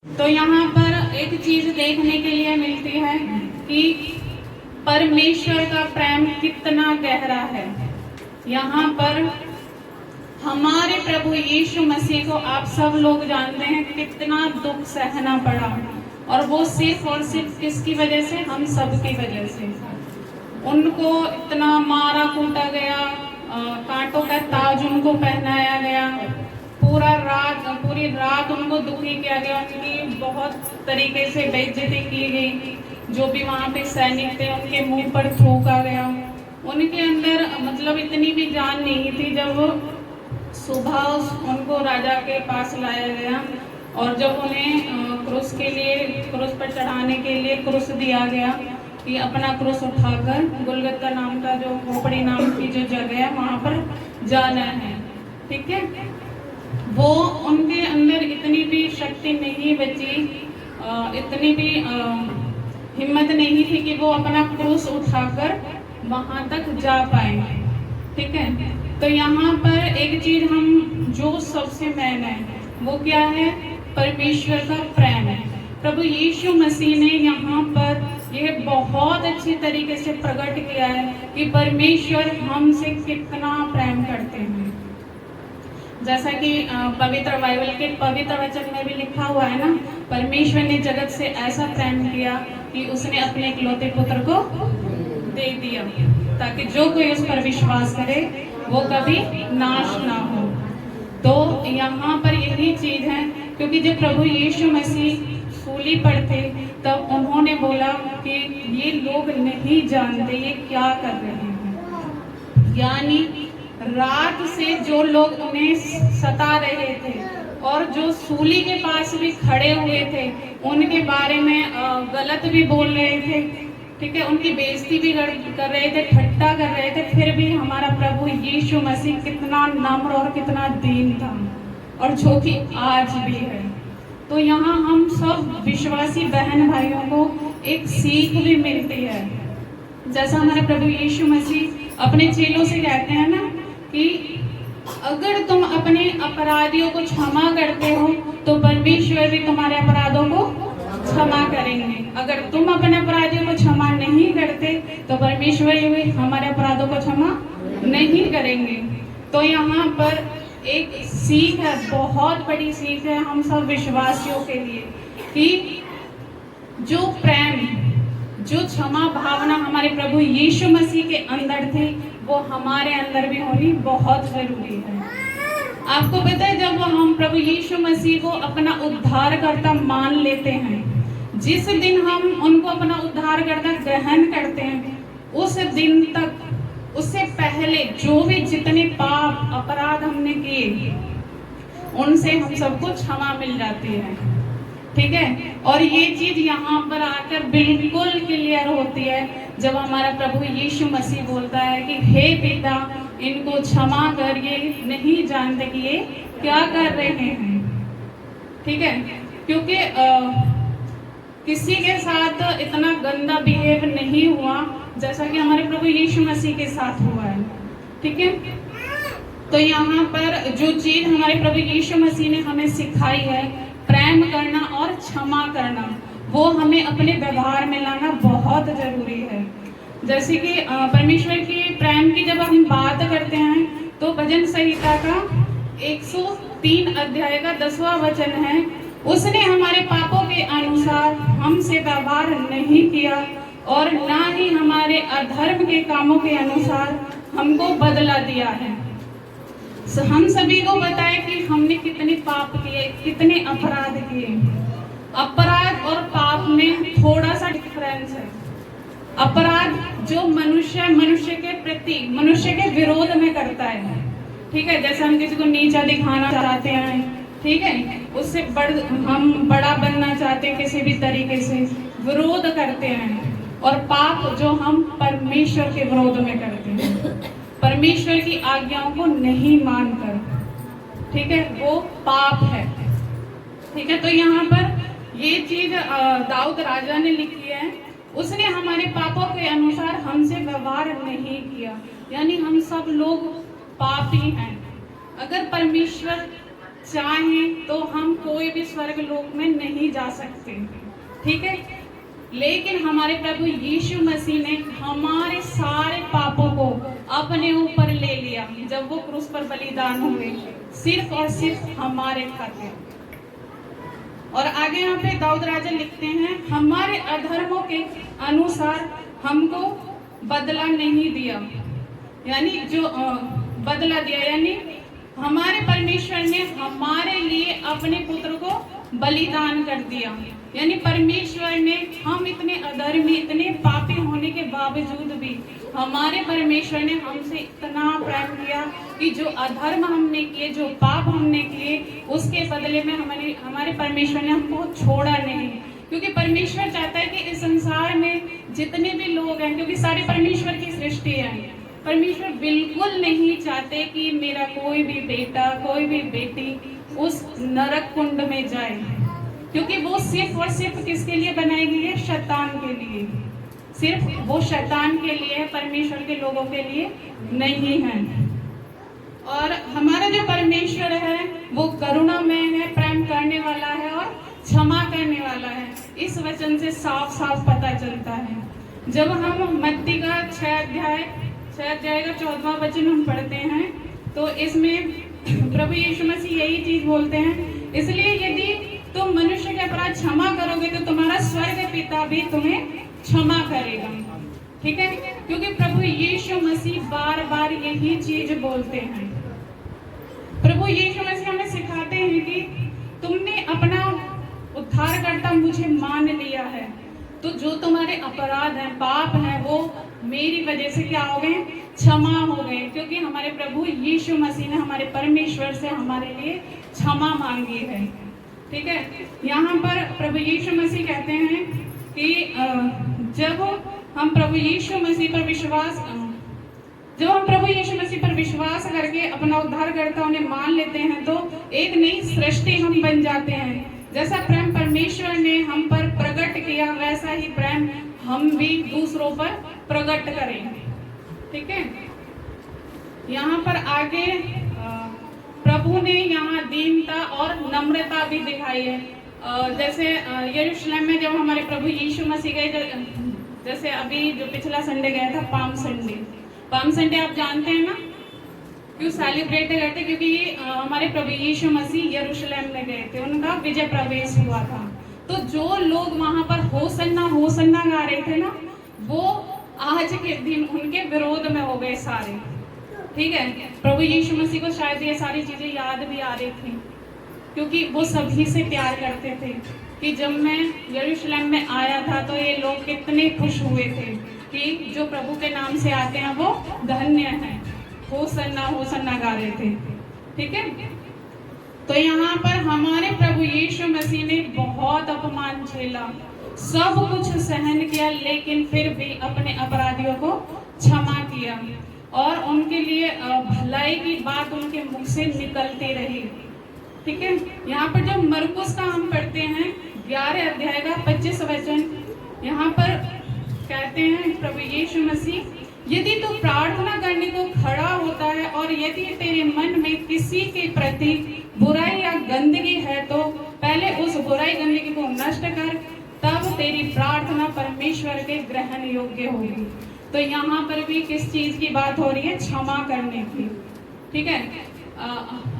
तो यहाँ पर एक चीज देखने के लिए मिलती है कि परमेश्वर का प्रेम कितना गहरा है। यहाँ पर हमारे प्रभु यीशु मसीह को आप सब लोग जानते हैं कितना दुख सहना पड़ा, और वो सिर्फ और सिर्फ किसकी वजह से? हम सब की वजह से। उनको इतना मारा कूटा गया, कांटों का ताज उनको पहनाया गया, पूरी रात उनको दुखी किया गया, उनकी बहुत तरीके से बेइज्जती की गई। जो भी वहाँ पे सैनिक थे उनके मुंह पर थूका गया। उनके अंदर मतलब इतनी भी जान नहीं थी। जब सुबह उनको राजा के पास लाया गया और जब उन्हें क्रूस पर चढ़ाने के लिए क्रूस दिया गया कि अपना क्रूस उठाकर गुलगुता नाम का जो खोपड़ी नाम की जो जगह है वहाँ पर जाना है, ठीक है। वो उनके अंदर इतनी भी शक्ति नहीं बची, इतनी भी हिम्मत नहीं थी कि वो अपना क्रूस उठाकर वहां तक जा पाए, ठीक है। तो यहाँ पर एक चीज हम जो सबसे मेन है वो क्या है? परमेश्वर का प्रेम है। प्रभु यीशु मसीह ने यहाँ पर यह बहुत अच्छी तरीके से प्रकट किया है कि परमेश्वर हमसे कितना प्रेम करते हैं। जैसा कि पवित्र बाइबल के पवित्र वचन में भी लिखा हुआ है ना, परमेश्वर ने जगत से ऐसा प्रेम किया कि उसने अपने इकलौते पुत्र को दे दिया ताकि जो कोई उस पर विश्वास करे वो कभी नाश ना हो। तो यहाँ पर यही चीज है, क्योंकि जब प्रभु यीशु मसीह सूली पर थे तब उन्होंने बोला कि ये लोग नहीं जानते ये क्या कर रहे हैं। यानी रात से जो लोग उन्हें सता रहे थे और जो सूली के पास भी खड़े हुए थे उनके बारे में गलत भी बोल रहे थे, ठीक है, उनकी बेइज्जती भी कर रहे थे, ठट्टा कर रहे थे, फिर भी हमारा प्रभु यीशु मसीह कितना नम्र और कितना दीन था, और जो कि आज भी है। तो यहाँ हम सब विश्वासी बहन भाइयों को एक सीख भी मिलती है। जैसा हमारा प्रभु यीशु मसीह अपने चेलों से कहते हैं ना कि अगर तुम अपने अपराधियों को क्षमा करते हो तो परमेश्वर भी तुम्हारे अपराधों को क्षमा करेंगे। अगर तुम अपने अपराधियों को क्षमा नहीं करते तो परमेश्वर भी हमारे अपराधों को क्षमा नहीं करेंगे। तो यहाँ पर एक सीख है, बहुत बड़ी सीख है हम सब विश्वासियों के लिए कि जो प्रेम, जो क्षमा भावना हमारे प्रभु यीशु मसीह के अंदर थी वो हमारे अंदर भी होनी बहुत जरूरी है। आपको पता है, जब हम प्रभु यीशु मसीह को अपना उद्धारकर्ता मान लेते हैं, जिस दिन हम उनको अपना उद्धारकर्ता ग्रहण करते हैं, उस दिन तक, उससे पहले जो भी जितने पाप अपराध हमने किए उनसे हम सबको क्षमा मिल जाती है, ठीक है। और ये चीज यहाँ पर आकर बिल्कुल क्लियर होती है जब हमारा प्रभु यीशु मसीह बोलता है कि हे पिता इनको क्षमा कर, ये नहीं जानते कि ये क्या कर रहे हैं, ठीक है। क्योंकि किसी के साथ इतना गंदा बिहेव नहीं हुआ जैसा कि हमारे प्रभु यीशु मसीह के साथ हुआ है, ठीक है। तो यहाँ पर जो चीज हमारे प्रभु यीशु मसीह ने हमें सिखाई है, प्रेम करना और क्षमा करना, वो हमें अपने व्यवहार में लाना बहुत जरूरी है। जैसे कि परमेश्वर की प्रेम की जब हम बात करते हैं तो भजन संहिता का 103 अध्याय का 10वां वचन है, उसने हमारे पापों के अनुसार हमसे व्यवहार नहीं किया और ना ही हमारे अधर्म के कामों के अनुसार हमको बदला दिया है। हम सभी को पता है कि हमने कितने पाप किए, कितने अपराध किए। अपराध और पाप में थोड़ा सा डिफरेंस है। अपराध जो मनुष्य के प्रति, मनुष्य के विरोध में करता है, ठीक है। जैसे हम किसी को नीचा दिखाना चाहते हैं, ठीक है, उससे हम बड़ा बनना चाहते हैं, किसी भी तरीके से विरोध करते हैं। और पाप जो हम परमेश्वर के विरोध में करते हैं, परमेश्वर की आज्ञाओं को नहीं मानकर, ठीक है, वो पाप है, ठीक है। तो यहाँ पर ये चीज दाऊद राजा ने लिखी है, उसने हमारे पापों के अनुसार हमसे व्यवहार नहीं किया, यानी हम सब लोग पापी हैं। अगर परमेश्वर चाहें तो हम कोई भी स्वर्ग लोक में नहीं जा सकते, ठीक है। लेकिन हमारे प्रभु यीशु मसीह ने हमारे सारे पापों को अपने ऊपर ले लिया जब वो क्रूस पर बलिदान हुए, सिर्फ और सिर्फ हमारे खातिर। और आगे यहाँ पे दाऊद राजा लिखते हैं, हमारे अधर्मों के अनुसार हमको बदला नहीं दिया, यानी जो बदला दिया, यानी हमारे परमेश्वर ने हमारे लिए अपने पुत्र को बलिदान कर दिया। यानी परमेश्वर ने, हम इतने अधर्मी, इतने पापी होने के बावजूद भी हमारे परमेश्वर ने हमसे इतना प्रेम किया कि जो अधर्म हमने किए, जो पाप हमने किए, उसके बदले में हमारे परमेश्वर ने हमको छोड़ा नहीं। क्योंकि परमेश्वर चाहता है कि इस संसार में जितने भी लोग हैं, क्योंकि सारे परमेश्वर की सृष्टि है, परमेश्वर बिल्कुल नहीं चाहते कि मेरा कोई भी बेटा, कोई भी बेटी उस नरक कुंड में जाए, क्योंकि वो सिर्फ और सिर्फ किसके लिए बनाई गई है? शैतान के लिए। सिर्फ वो शैतान के लिए है, परमेश्वर के लोगों के लिए नहीं है। और हमारा जो परमेश्वर है वो करुणामय है, प्रेम करने वाला है और क्षमा करने वाला है। इस वचन से साफ साफ पता चलता है। जब हम मत्ती का 6 अध्याय का 14वां वचन हम पढ़ते हैं तो इसमें प्रभु यीशु मसीह यही चीज बोलते हैं, इसलिए यदि तुम मनुष्य के अपराध क्षमा करोगे तो तुम्हारा स्वर्ग पिता भी तुम्हें क्षमा करेगा, ठीक है। क्योंकि प्रभु यीशु मसीह बार बार यही चीज बोलते हैं। प्रभु यीशु मसीह हमें सिखाते हैं कि तुमने अपना उद्धारकर्ता मुझे मान लिया है, तो जो तुम्हारे अपराध हैं, पाप हैं, वो मेरी वजह से क्या हो गए? क्षमा हो गए। क्योंकि हमारे प्रभु यीशु मसीह ने हमारे परमेश्वर से हमारे लिए क्षमा मांगी है, ठीक है। यहाँ पर प्रभु यीशु मसीह कहते हैं कि जब हम प्रभु यीशु मसीह पर विश्वास करके अपना उद्धारकर्ता उन्हें मान लेते हैं तो एक नई सृष्टि हम बन जाते हैं। जैसा प्रेम परमेश्वर ने हम पर प्रकट किया, वैसा ही प्रेम हम भी दूसरों पर प्रकट करें, ठीक है। यहाँ पर आगे प्रभु ने यहाँ दीनता और नम्रता भी दिखाई है। जैसे यरूशलेम में जब हमारे प्रभु यीशु मसीह गए, जैसे अभी जो पिछला संडे गया था पाम संडे आप जानते हैं ना क्यों सेलिब्रेट करते? क्योंकि हमारे प्रभु यीशु मसीह यरूशलेम में गए थे, उनका विजय प्रवेश हुआ था। तो जो लोग वहां पर होसन्ना गा रहे थे ना, वो आज के दिन उनके विरोध में हो गए सारे, ठीक है। प्रभु यीशु मसीह को शायद ये सारी चीजें याद भी आ रही थी, क्योंकि वो सभी से प्यार करते थे कि जब मैं यरूशलेम में आया था तो ये लोग कितने खुश हुए थे कि जो प्रभु के नाम से आते हैं वो धन्य हैं। होसन्ना गा रहे थे, ठीक है। तो यहाँ पर हमारे प्रभु यीशु मसीह ने बहुत अपमान झेला, सब कुछ सहन किया, लेकिन फिर भी अपने अपराधियों को क्षमा किया और उनके लिए भलाई की बात उनके मुख से निकलती रही, ठीक है। यहाँ पर जब मरकुस का हम पढ़ते हैं 11 अध्याय का 25 वचन, यहाँ पर कहते हैं प्रभु यीशु मसीह, यदि तू प्रार्थना करने को खड़ा होता है और यदि तेरे मन में किसी के प्रति बुराई या गंदगी है तो पहले उस बुराई गंदगी को नष्ट कर, तब तेरी प्रार्थना परमेश्वर के ग्रहण योग्य होगी। तो यहाँ पर भी किस चीज की बात हो रही है? क्षमा करने की, ठीक है।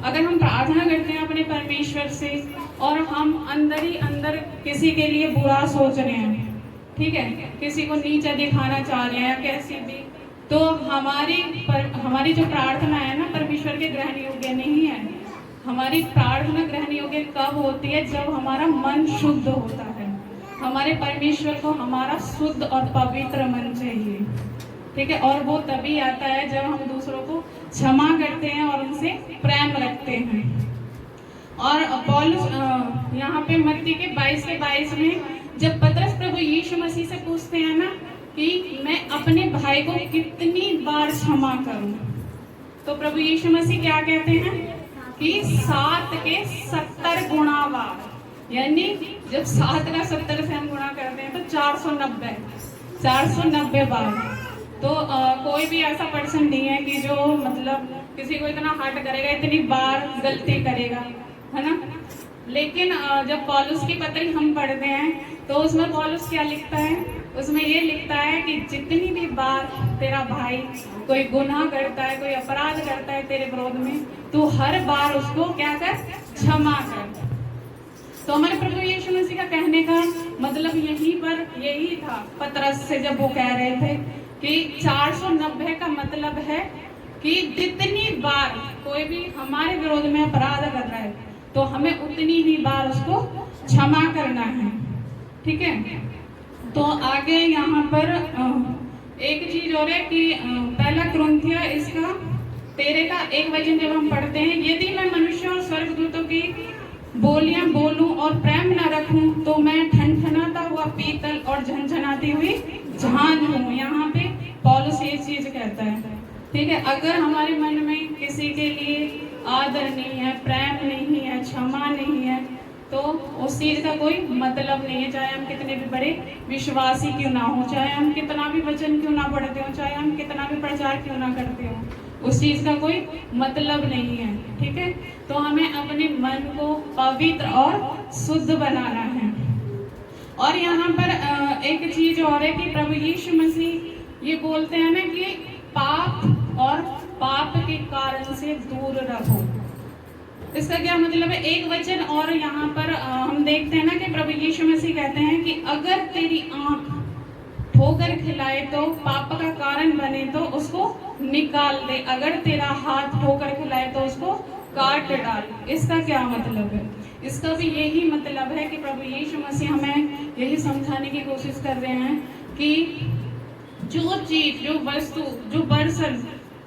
अगर हम प्रार्थना करते हैं अपने परमेश्वर से और हम अंदर ही अंदर किसी के लिए बुरा सोच रहे हैं, ठीक है, किसी को नीचा दिखाना चाह रहे हैं या कैसी भी, तो हमारी जो प्रार्थना है ना परमेश्वर के ग्रहण योग्य नहीं है। हमारी प्रार्थना ग्रहण योग्य कब होती है? जब हमारा मन शुद्ध होता है। हमारे परमेश्वर को हमारा शुद्ध और पवित्र मन चाहिए, ठीक है। और वो तभी आता है जब हम दूसरों को क्षमा करते हैं और उनसे प्रेम रखते हैं। और पौलुस यहाँ पे मत्ती के 22 में जब पतरस प्रभु यीशु मसीह से पूछते हैं ना कि मैं अपने भाई को कितनी बार क्षमा करूं, तो प्रभु यीशु मसीह क्या कहते हैं कि 7 के 70 गुणा बार। यानी जब 7 का 70 से हम गुणा करते हैं तो 490 बार। तो कोई भी ऐसा पर्सन नहीं है कि जो मतलब किसी को इतना हर्ट करेगा, इतनी बार गलती करेगा। है ना। लेकिन जब पौलुस की पत्री हम पढ़ते हैं तो उसमें पौलुस क्या लिखता है, उसमें ये लिखता है कि जितनी भी बार तेरा भाई कोई गुनाह करता है, कोई अपराध करता है तेरे विरोध में, तू हर बार उसको क्या कर, क्षमा कर। तो हमारे प्रभु यीशु मसीह का कहने का मतलब यही था पतरस से जब वो कह रहे थे कि 490 का मतलब है कि जितनी बार कोई भी हमारे विरोध में अपराध कर रहा है तो हमें उतनी ही बार उसको क्षमा करना है, ठीक है। तो आगे यहाँ पर एक चीज और है कि पहला कुरिन्थियों इसका 13 का 1 वचन जब हम पढ़ते हैं, यदि मैं मनुष्य और स्वर्गदूतों की बोलियां बोलूं और प्रेम न रखूं तो मैं ठनठनाता हुआ पीतल और झनझनाती हुई झांझ हूं। यहाँ पे पौलुस ये चीज कहता है, ठीक है। अगर हमारे मन में किसी के लिए आदर नहीं है, प्रेम नहीं है, क्षमा नहीं है, तो उस चीज का कोई मतलब नहीं है। चाहे हम कितने भी बड़े विश्वासी क्यों ना हो, चाहे हम कितना भी वचन क्यों ना पढ़ते हो, चाहे हम कितना भी प्रचार क्यों ना करते हो, उस चीज का कोई मतलब नहीं है, ठीक है। तो हमें अपने मन को पवित्र और शुद्ध बनाना है। और यहाँ पर एक चीज और है कि प्रभु यीशु मसीह ये बोलते हैं ना कि पाप और पाप के कारण से दूर रहो। इसका क्या मतलब है, एक वचन और यहाँ पर हम देखते हैं ना कि प्रभु यीशु मसीह कहते हैं कि अगर तेरी आंख ठोकर खिलाए तो पाप का कारण बने तो उसको निकाल दे, अगर तेरा हाथ ठोकर खिलाए तो उसको काट डाल। इसका क्या मतलब है, इसका भी यही मतलब है कि प्रभु यीशु मसीह हमें यही समझाने की कोशिश कर रहे हैं कि जो चीज, जो वस्तु, जो पर्सन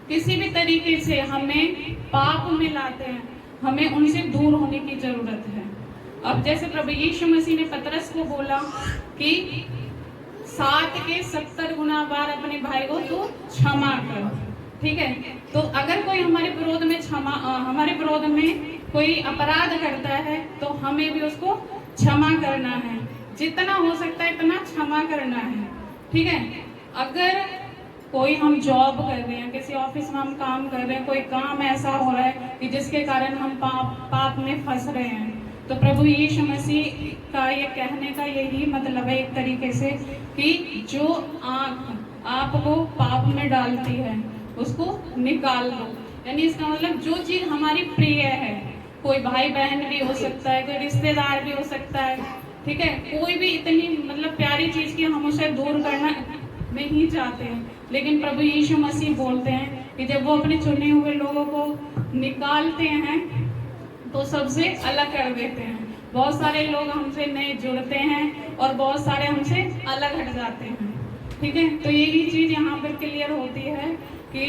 किसी भी तरीके से हमें पाप में लाते हैं, हमें उनसे दूर होने की जरूरत है। अब जैसे प्रभु यीशु मसीह ने पतरस को बोला कि 7 के 70 गुना बार अपने भाई को तू क्षमा कर, ठीक है। तो अगर कोई हमारे विरोध में कोई अपराध करता है तो हमें भी उसको क्षमा करना है, जितना हो सकता है इतना क्षमा करना है, ठीक है। अगर कोई हम जॉब कर रहे हैं, किसी ऑफिस में हम काम कर रहे हैं, कोई काम ऐसा हो रहा है कि जिसके कारण हम पाप में फंस रहे हैं, तो प्रभु यीशु मसीह का ये कहने का यही मतलब है एक तरीके से कि जो आंख आपको पाप में डालती है उसको निकाल दो। यानी इसका मतलब जो चीज हमारी प्रिय है, कोई भाई बहन भी हो सकता है, कोई रिश्तेदार भी हो सकता है, ठीक है, कोई भी इतनी मतलब प्यारी चीज की हम उसे दूर करना नहीं चाहते हैं, लेकिन प्रभु यीशु मसीह बोलते हैं कि जब वो अपने चुने हुए लोगों को निकालते हैं तो सबसे अलग कर देते हैं। बहुत सारे लोग हमसे नए जुड़ते हैं और बहुत सारे हमसे अलग हट जाते हैं, ठीक है। तो यही चीज यहाँ पर क्लियर होती है कि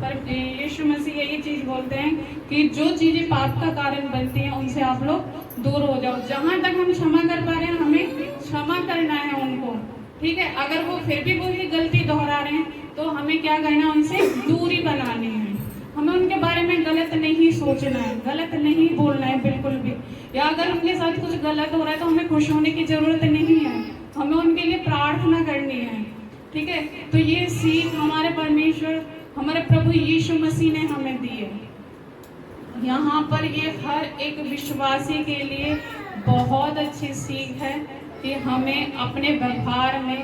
पर यीशु मसीह यही चीज बोलते हैं कि जो चीजें पाप का कारण बनती हैं उनसे आप लोग दूर हो जाओ। जहां तक हम क्षमा कर पा रहे हैं हमें क्षमा करना है उनको, ठीक है। अगर वो फिर भी वही गलती दोहरा रहे हैं तो हमें क्या करना है, उनसे दूरी बनानी है। हमें उनके बारे में गलत नहीं सोचना है, गलत नहीं बोलना है बिल्कुल भी। या अगर उनके साथ कुछ गलत हो रहा है तो हमें खुश होने की जरूरत नहीं है, हमें उनके लिए प्रार्थना करनी है, ठीक है। तो ये सीख हमारे परमेश्वर, हमारे प्रभु यीशु मसीह ने हमें दी है। यहाँ पर ये हर एक विश्वासी के लिए बहुत अच्छी सीख है कि हमें अपने व्यवहार में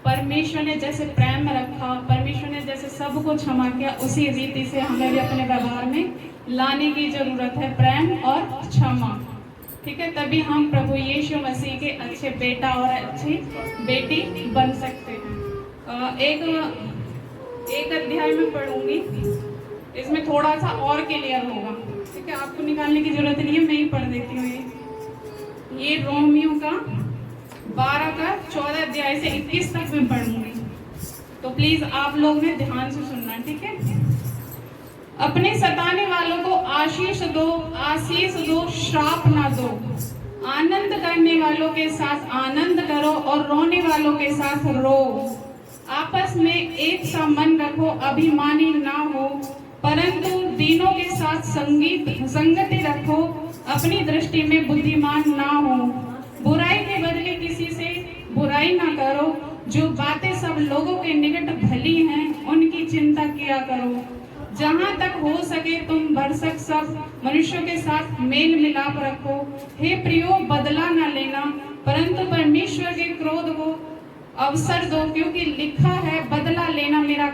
परमेश्वर ने जैसे प्रेम रखा, परमेश्वर ने जैसे सबको क्षमा किया, उसी रीति से हमें भी अपने व्यवहार में लाने की जरूरत है, प्रेम और क्षमा, ठीक है। तभी हम प्रभु यीशु मसीह के अच्छे बेटा और अच्छी बेटी बन सकते हैं। एक अध्याय में पढ़ूंगी, इसमें थोड़ा सा और क्लियर होगा, ठीक है। आपको निकालने की जरूरत नहीं है, मैं ही पढ़ देती हूँ। ये रोमियो का 12 का 14 अध्याय से 21 तक मैं पढ़ूंगी, तो प्लीज आप लोग ने ध्यान से सुनना, ठीक है। अपने सताने वालों को आशीष दो, श्राप ना दो। आनंद करने वालों के साथ आनंद करो और रोने वालों के साथ रो। आपस में एक सा मन रखो, अभिमानी ना हो, परंतु दीनों के साथ संगति रखो। अपनी दृष्टि में बुद्धिमान ना हो, बुराई के बदले किसी से बुराई ना करो। जो बातें सब लोगों के निकट भली हैं उनकी चिंता किया करो। जहाँ तक हो सके तुम भरसक सब मनुष्यों के साथ मेल मिलाप रखो। हे प्रियो, बदला न लेना, परंतु परमेश्वर के क्रोध को अवसर दो, क्योंकि लिखा है, बदला लेना मेरा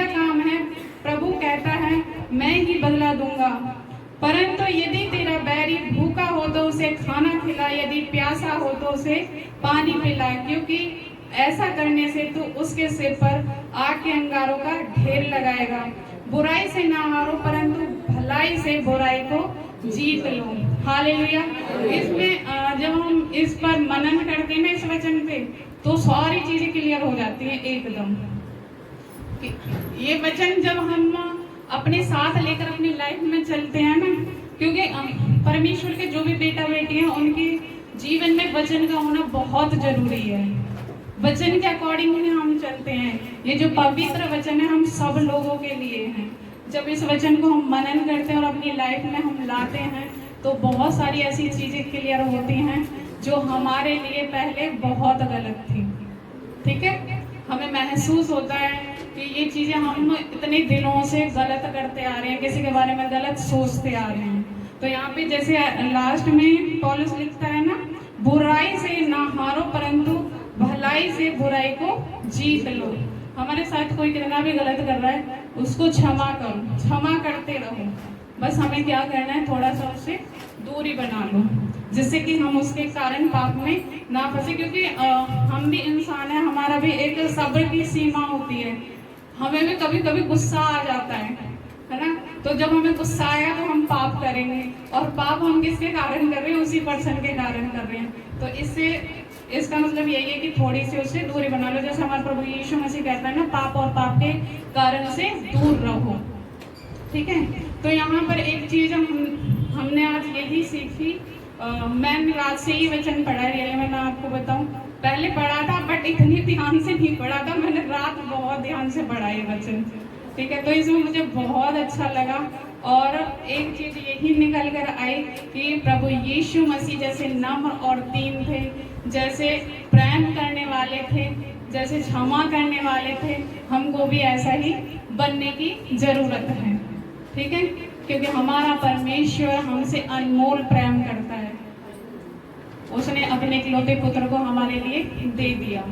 काम है, प्रभु कहता है, मैं ही बदला दूंगा। परंतु यदि तेरा बैरी भूखा हो तो उसे खाना खिला, यदि प्यासा हो तो उसे पानी पिला, क्योंकि ऐसा करने से तू उसके सिर पर आग के अंगारों का ढेर लगाएगा। बुराई से ना हारो, परंतु भलाई से बुराई को जीत लो। हालेलुया। इसमें जब हम इस पर मनन करते हैं ना, इस वचन पे, तो सारी चीजें क्लियर हो जाती हैं एकदम। ये वचन जब हम अपने साथ लेकर अपनी लाइफ में चलते हैं ना, क्योंकि परमेश्वर के जो भी बेटा बेटी हैं उनके जीवन में वचन का होना बहुत जरूरी है। वचन के अकॉर्डिंग ही हम चलते हैं। ये जो पवित्र वचन है हम सब लोगों के लिए है। जब इस वचन को हम मनन करते हैं और अपनी लाइफ में हम लाते हैं तो बहुत सारी ऐसी चीजें क्लियर होती हैं जो हमारे लिए पहले बहुत गलत थी। ठीक है, हमें महसूस होता है कि ये चीजें हम इतने दिनों से गलत करते आ रहे हैं, किसी के बारे में गलत सोचते आ रहे हैं। तो यहाँ पे जैसे लास्ट में पौलुस लिखता है ना, बुराई से ना हारो, परंतु भलाई से बुराई को जीत लो। हमारे साथ कोई कितना भी गलत कर रहा है उसको क्षमा करो, क्षमा करते रहो। बस हमें क्या करना है, थोड़ा सा उससे दूरी बना लो, जिससे कि हम उसके कारण पाप में ना फंसे। क्योंकि हम भी इंसान हैं, हमारा भी एक सब्र की सीमा होती है। हमें भी कभी कभी गुस्सा आ जाता है ना। तो जब हमें गुस्सा आया तो हम पाप करेंगे, और पाप हम किसके कारण कर रहे हैं, उसी पर्सन के कारण कर रहे हैं। तो इसका मतलब यही है कि थोड़ी सी उससे दूरी बना लो। जैसे हमारे प्रभु यीशु मसीह कहता है ना, पाप और पाप के कारण से दूर रहो। ठीक है, तो यहाँ पर एक चीज हमने आज यही सीखी। मैंने रात से ही वचन पढ़ा है, रियल में मैं आपको बताऊं, पहले पढ़ा था बट इतनी ध्यान से नहीं पढ़ा था। मैंने रात बहुत ध्यान से पढ़ा ये वचन। ठीक है, तो इसमें मुझे बहुत अच्छा लगा। और एक चीज यही निकल कर आई कि प्रभु यीशु मसीह जैसे नम्र और दीन थे, जैसे प्रेम करने वाले थे, जैसे क्षमा करने वाले थे, हमको भी ऐसा ही बनने की जरूरत है। ठीक है, क्योंकि हमारा परमेश्वर हमसे अनमोल प्रेम करता है। उसने अपने इकलौते पुत्र को हमारे लिए दे दिया।